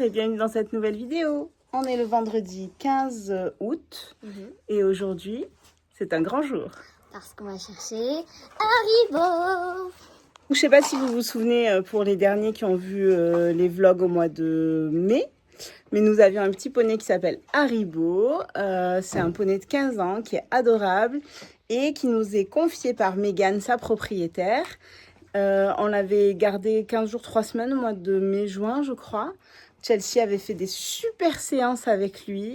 et bienvenue dans cette nouvelle vidéo. On est le vendredi 15 août et aujourd'hui, c'est un grand jour. Parce qu'on va chercher Haribo. Je ne sais pas si vous vous souvenez pour les derniers qui ont vu les vlogs au mois de mai, mais nous avions un petit poney qui s'appelle Haribo. C'est un poney de 15 ans qui est adorable et qui nous est confié par Mégane, sa propriétaire. On l'avait gardé 15 jours, 3 semaines au mois de mai-juin, je crois. Chelsea avait fait des super séances avec lui.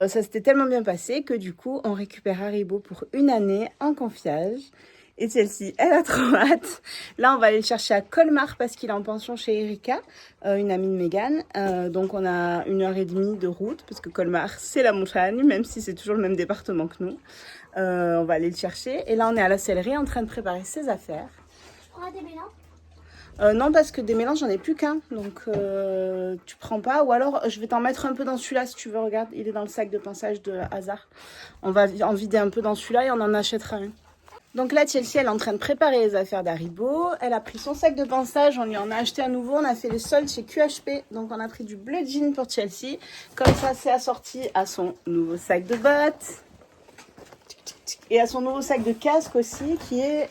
Ça s'était tellement bien passé que du coup, on récupère Haribo pour une année en confiage. Et Chelsea, elle a trop hâte. Là, on va aller le chercher à Colmar parce qu'il est en pension chez Erika, une amie de Mégane. Donc, on a 1h30 de route parce que Colmar, c'est la montagne, même si c'est toujours le même département que nous. On va aller le chercher. Et là, on est à la sellerie en train de préparer ses affaires. Je prends des mélanges. Non, parce que des mélanges, j'en ai plus qu'un. Donc, tu prends pas. Ou alors, je vais t'en mettre un peu dans celui-là si tu veux. Regarde, il est dans le sac de pinçage de hasard. On va en vider un peu dans celui-là et on en achètera un. Donc là, Chelsea, elle est en train de préparer les affaires d'Haribo. Elle a pris son sac de pinçage. On lui en a acheté un nouveau. On a fait les soldes chez QHP. Donc, on a pris du bleu jean pour Chelsea. Comme ça, c'est assorti à son nouveau sac de bottes. Et à son nouveau sac de casque aussi, qui est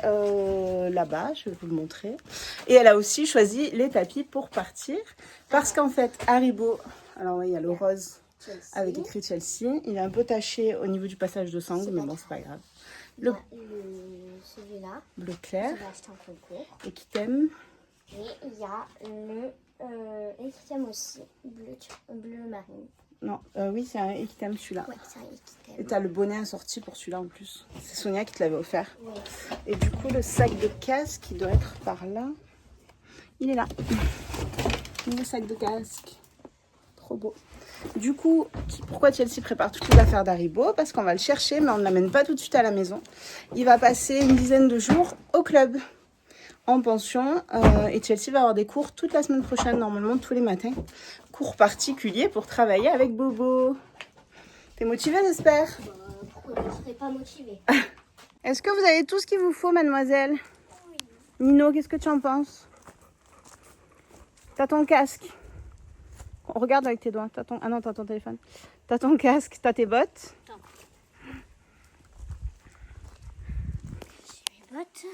là-bas, je vais vous le montrer. Et elle a aussi choisi les tapis pour partir. Parce qu'en fait, Haribo, alors oui, il y a le rose Chelsea. avec écrit Chelsea. Il est un peu taché au niveau du passage de sangle, mais bon, c'est pas grave. Le Celui-là, bleu clair, j'ai acheté en concours. et qui t'aime. Et il y a le Equitem aussi, bleu marine. Non, oui, c'est un Equitem celui-là. Ouais, c'est un Equitem. Et t'as le bonnet assorti pour celui-là en plus. C'est Sonia qui te l'avait offert. Ouais. Et du coup, le sac de casque, il doit être par là. Il est là. Nouveau sac de casque. Trop beau. Du coup, pourquoi Chelsea prépare toutes les affaires d'Haribo? Parce qu'on va le chercher, mais on ne l'amène pas tout de suite à la maison. Il va passer une dizaine de jours au club, en pension. Et Chelsea va avoir des cours toute la semaine prochaine, normalement tous les matins. Cours particuliers pour travailler avec Bobo. T'es motivée, j'espère? Pourquoi je ne serais pas motivée? Est-ce que vous avez tout ce qu'il vous faut, mademoiselle? Oui. Nino, qu'est-ce que tu en penses? T'as ton casque. Regarde avec tes doigts. Ah non, t'as ton téléphone. T'as ton casque, t'as tes bottes. J'ai mes bottes.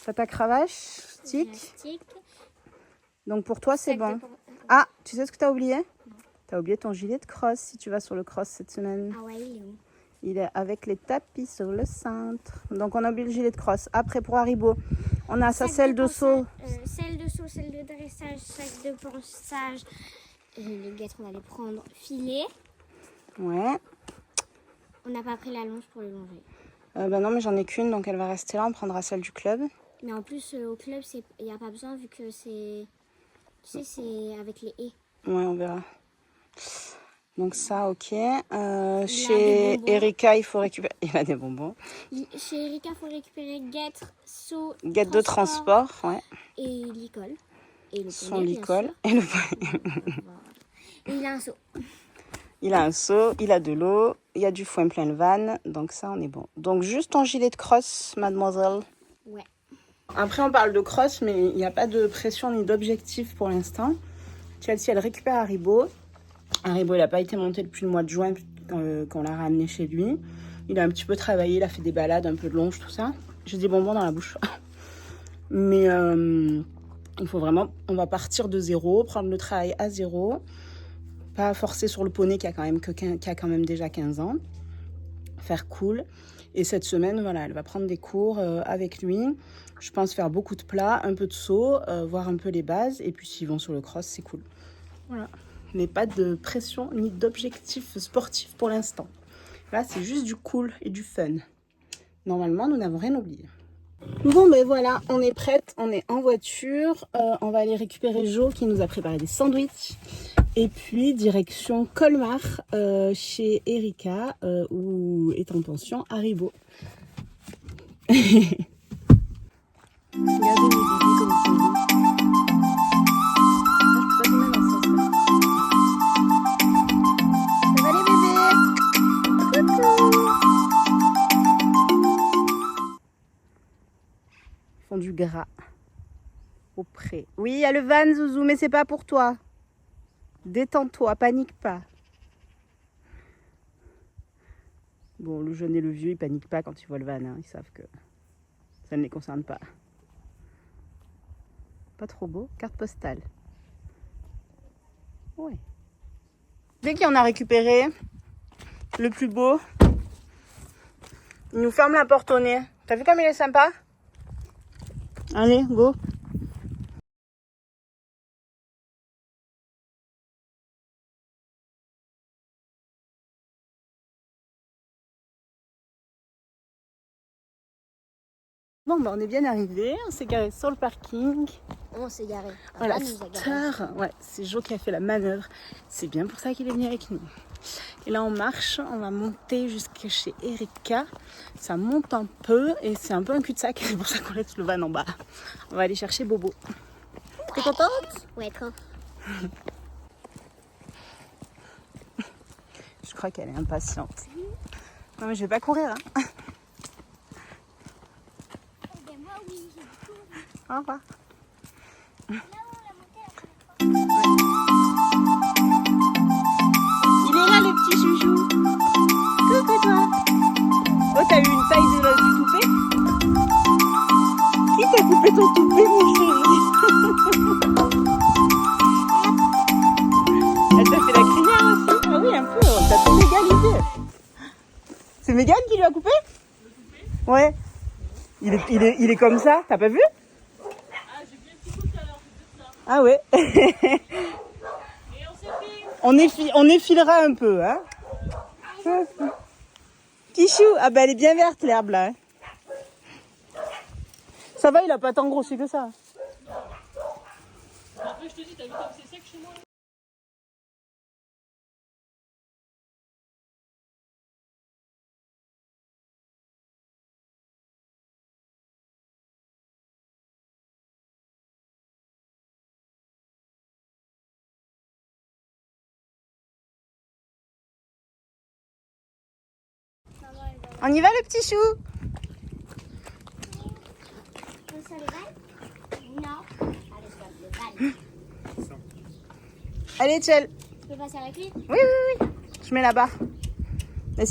T'as ta cravache, stick. Élastique. Donc pour toi, c'est Sac bon. de- Ah, tu sais ce que t'as oublié? T'as oublié ton gilet de cross si tu vas sur le cross cette semaine. Ah ouais, il est où? Il est avec les tapis sur le cintre. Donc on a oublié le gilet de cross. Après pour Haribo, on a sa selle de saut. Selle de saut, selle de dressage, sac de ponçage. Les guêtres, on va les prendre filet. Ouais. On n'a pas pris la longe pour le longer. Bah non, mais j'en ai qu'une, donc elle va rester là. On prendra celle du club. Mais en plus, au club, il n'y a pas besoin vu que c'est... Tu sais, c'est avec les haies. Ouais, on verra. Donc ça, ok. des Chez bonbons. Erika, il faut récupérer... Il a des bonbons. Chez Erika, il faut récupérer guêtres, seau, Guette de transport, ouais. et licol. Et le Son poney, bien licol. sûr. Et le... Et il a un seau. Il a un seau, il a de l'eau, il y a du foin plein le van. Donc ça, on est bon. Donc juste ton gilet de cross, mademoiselle. Ouais. Après, on parle de cross, mais il n'y a pas de pression ni d'objectif pour l'instant. Chelsea, elle récupère Haribo. Haribo, il n'a pas été monté depuis le mois de juin qu'on l'a ramené chez lui. Il a un petit peu travaillé, il a fait des balades, un peu de longe, tout ça. J'ai des bonbons dans la bouche. Mais il faut vraiment... On va partir de zéro, prendre le travail à zéro. Pas forcer sur le poney qui a quand même déjà 15 ans. faire cool. Et cette semaine, voilà, elle va prendre des cours avec lui. Je pense faire beaucoup de plats, un peu de saut, voir un peu les bases. Et puis s'ils vont sur le cross, c'est cool. Voilà. Mais pas de pression ni d'objectif sportif pour l'instant. Là, c'est juste du cool et du fun. Normalement, nous n'avons rien oublié. Bon, ben voilà, on est prête, on est en voiture. On va aller récupérer Jo qui nous a préparé des sandwichs. Et puis, direction Colmar, chez Erika, où est en pension Haribo. Regardez mes bébés comme ils sont beaux. Ah, je peux pas les mettre dans ce sens-là. Ça va les bébés? Coucou! Ils font du gras au pré. Oui, il y a le van, Zouzou, mais c'est pas pour toi. Détends-toi, panique pas. Bon, le jeune et le vieux, ils paniquent pas quand ils voient le van. Hein. Ils savent que ça ne les concerne pas. Pas trop beau. Carte postale. Ouais. Dès qu'il en a récupéré le plus beau, il nous ferme la porte au nez. T'as vu comme il est sympa? Allez, go. Bon, bah, on est bien arrivé. On s'est garé sur le parking. On s'est garé. Voilà, ouais, c'est Jo qui a fait la manœuvre. C'est bien pour ça qu'il est venu avec nous. Et là, on marche, on va monter jusqu'à chez Erika. Ça monte un peu et c'est un peu un cul-de-sac. C'est pour ça qu'on laisse le van en bas. On va aller chercher Bobo. T'es contente? Ouais, trop. Je crois qu'elle est impatiente. Non, mais je vais pas courir. Hein. Moi, oui, j'ai tout. Au revoir. Là où la montée, Il est là, le petit chouchou. Coucou toi. Oh, t'as eu une taille du toupet? Qui t'a coupé ton toupet, mon chéri? Elle t'a fait la crinière aussi? Ah oui, un peu. T'as tout légalisé. C'est Mégane qui lui a coupé? Ouais. Il est comme ça, t'as pas vu? Ah, j'ai vu un petit coup tout à l'heure, c'est ça. Ah ouais. Et on s'est On effilera un peu, hein. Petit chou, ah bah elle est bien verte l'herbe là. Hein. Ça va, il a pas tant grossi que ça. Après, je te dis, t'as vu comme c'est sec chez moi? On y va le petit chou? on sur le van? Non. Allez, sur le van. Allez, Tchel. Tu peux passer avec lui? Oui. Je mets la barre. Mais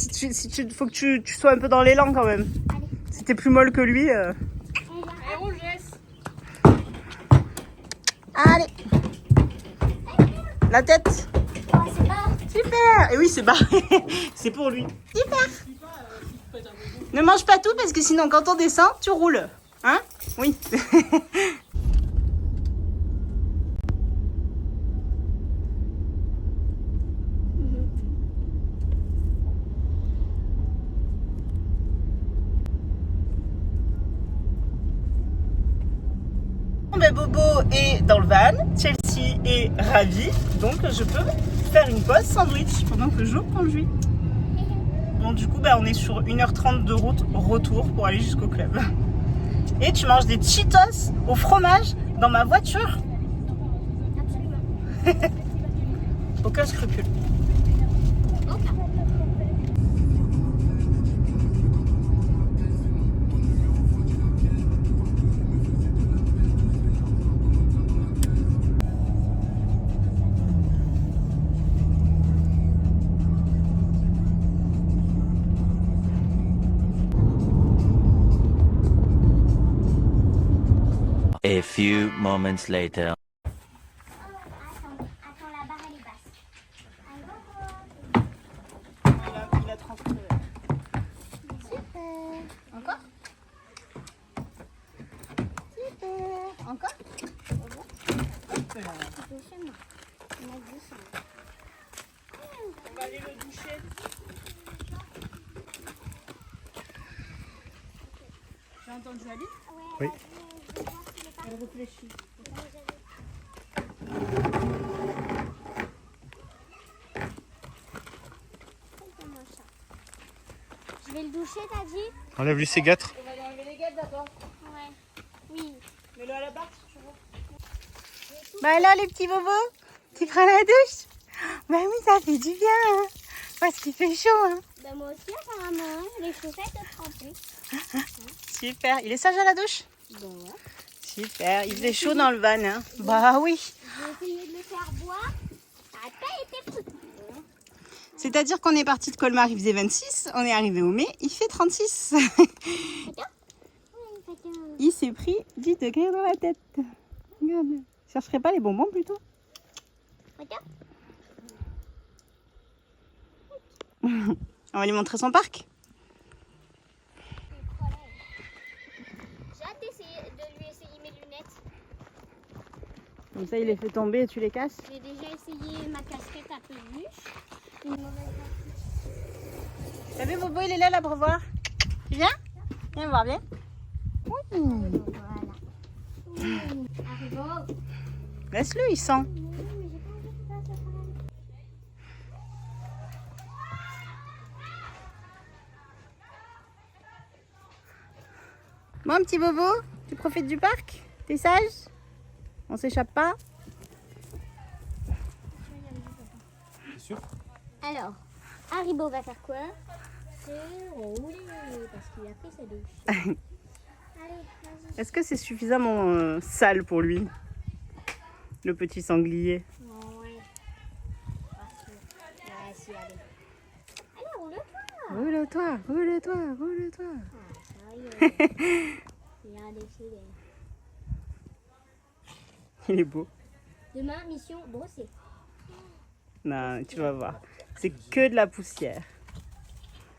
faut que tu sois un peu dans l'élan quand même. Allez. Si t'es plus molle que lui. On va. Et on laisse. Allez. La tête. Oh, c'est pas. Super. Et oui, c'est barré. C'est pour lui. Super. Ne mange pas tout parce que sinon quand on descend, tu roules. Hein? Oui. Ben Bobo est dans le van, Chelsea est ravie, donc je peux faire une pause sandwich pendant que Jo conduit. Bon, du coup, on est sur 1h30 de route retour pour aller jusqu'au club. Et tu manges des Cheetos au fromage dans ma voiture? Absolument. Aucun scrupule. Aucun. A few moments later. Attends, la barre elle est basse. Il a transféré. chez moi. On a dit ça. On va aller le doucher. J'ai entendu Ali? Ouais, Oui. je vais voir s'il est pas Elle réfléchit. exactement ça. Je vais le doucher, t'as dit? Enlève-lui ses guêtres. On va lui enlever les guêtres d'abord. Ouais. Oui. Mets-le à la barre si tu veux. Bah alors les petits bobos, tu prends la douche? Bah oui, ça fait du bien, hein, parce qu'il fait chaud. Hein. Bah moi aussi apparemment, hein. Les chaussettes trempées. Super, il est sage à la douche? Bon ouais. Super, il faisait chaud dans le van. Hein. Bah oui. J'ai essayé de le faire boire. Ça n'a pas été possible. C'est-à-dire qu'on est parti de Colmar, il faisait 26, on est arrivé au mai, il fait 36. Il s'est pris 10 degrés dans la tête. Regarde, je chercherais pas les bonbons plutôt? Regarde. On va lui montrer son parc. J'ai hâte de lui essayer mes lunettes. Comme ça, il les fait tomber et tu les casses. J'ai déjà essayé ma casquette à peluche. Une mauvaise casquette. T'as vu Bobo, il est là, l'abreuvoir. Tu viens? Viens voir, viens. Oui. Voilà. Arrivo. Laisse-le, il sent. Bon, petit Bobo, tu profites du parc? T'es sage? On s'échappe pas? C'est sûr? Alors, Haribo va faire quoi? C'est rouler parce qu'il a fait sa douche. Allez, vas-y. Est-ce que c'est suffisamment sale pour lui? Le petit sanglier. Ouais. Ouais, si, allez. Allez, roule-toi. Roule-toi, roule-toi, roule-toi. Sérieux. Il a décidé. Il est beau. Demain, mission brosser. Non, tu vas voir. C'est que de la poussière.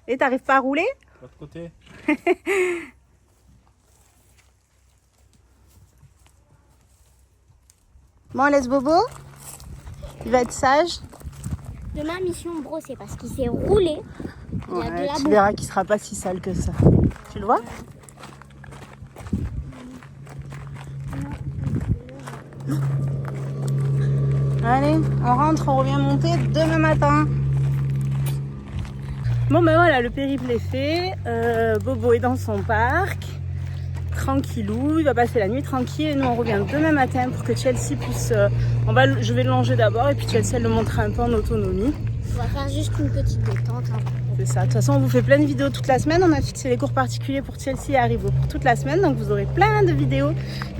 Et t'arrives pas à rouler? De l'autre côté. Bon, laisse Bobo. Il va être sage. Demain, mission brosser parce qu'il s'est roulé. Il y a de Ouais, la tu boue. verras qu'il sera pas si sale que ça. Tu le vois? Allez, on rentre, on revient monter demain matin. Bon ben voilà, le périple est fait. Bobo est dans son parc. Tranquillou, il va passer la nuit tranquille et nous on revient demain matin pour que Chelsea puisse... je vais le longer d'abord et puis Chelsea elle le montrera un peu en autonomie. On va faire juste une petite détente. Hein. C'est ça, de toute façon on vous fait plein de vidéos toute la semaine. On a fixé les cours particuliers pour Chelsea et Haribo pour toute la semaine. Donc vous aurez plein de vidéos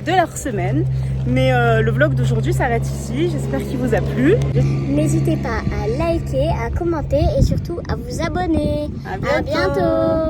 de leur semaine. Mais le vlog d'aujourd'hui s'arrête ici, j'espère qu'il vous a plu. N'hésitez pas à liker, à commenter et surtout à vous abonner. À À bientôt.